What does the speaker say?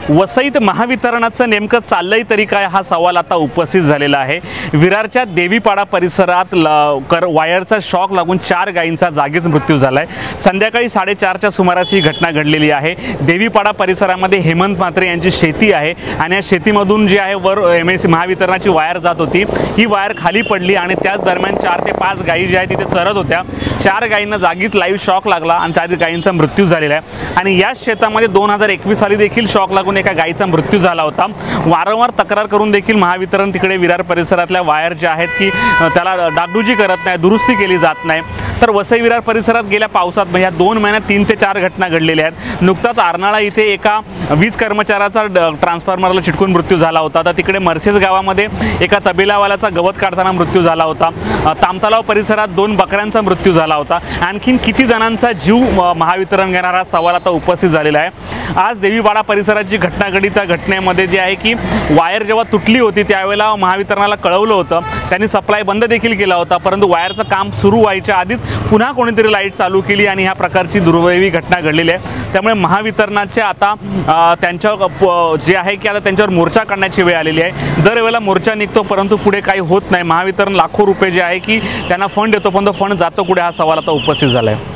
वसईत महावितरणाचं नेमकं चाललंय तरी काय हा सवाल आता उपस्थित झालेला आहे। विरारच्या देवीपाडा परिसरात वायरचा शॉक लागून 4 गायींचा जागीच मृत्यू झालाय। संध्याकाळी 4:30च्या सुमारास ही घटना घडलेली आहे। देवीपाडा परिसरामध्ये हेमंत म्हात्रे यांची शेती आहे आणि या शेतीमधून जी आहे वर MIC महावितरणाची वायर जात होती। ही वायर खाली पडली आणि त्याच दरम्यान 4 ते 5 गायी ज्या आहेत तिथे चरत होत्या। 4 गायींना जागीच लाईव्ह शॉक लागला आणि 4 गायींचा मृत्यू झालेला आहे। आणि याच शेतामध्ये 2021 साली देखील शॉक लागून एका गायीचा मृत्यू झाला होता। वारंवार तक्रार करून देखील महावितरण तिकडे विरार परिसरातल्या वायर ज्या आहेत की त्याला डागडुजी करत नाही, दुरुस्ती केली जात नाही। तर वसई विरार परिसरात गेल्या पावसात या 2 महिन्यात 3 ते 4 घटना घडलेल्या आहेत। नुकताच आरनाळा इथे एका वीज कर्मचाऱ्याचा ट्रान्सफॉर्मरला चिटकून मृत्यू झाला होता। तर तिकडे मर्सेस गावामध्ये एका तबेलावाल्याचा गवत काढताना मृत्यू झाला होता। तामतलाव परिसरात 2 बकऱ्यांचा मृत्यू झाला होता। आणखीन किती जणांचा जीव महावितरण घेणार हा सवाल आता उपस्थित झालेला आहे। आज देवीपाडा परिसरात जी घटना घडली त्या घटनेमध्ये जे आहे की वायर जेव्हा तुटली होती त्यावेळेला महावितरणाला कळवलं होतं, त्यांनी सप्लाय बंद देखील केला होता, परंतु वायरचं काम सुरू व्हायच्या आधीच पुन्हा कोणीतरी लाईट चालू केली आणि ह्या प्रकारची दुर्दैवी घटना घडलेली आहे। त्यामुळे महावितरणाचे आता त्यांच्या जे आहे की आता त्यांच्यावर मोर्चा काढण्याची वेळ आलेली आहे। दरवेळेला मोर्चा निघतो परंतु पुढे काही होत नाही। महावितरण लाखो रुपये जे आहे की त्यांना फंड देतो पण तो फंड जातो कुठे हा सवाल आता उपस्थित झाला आहे।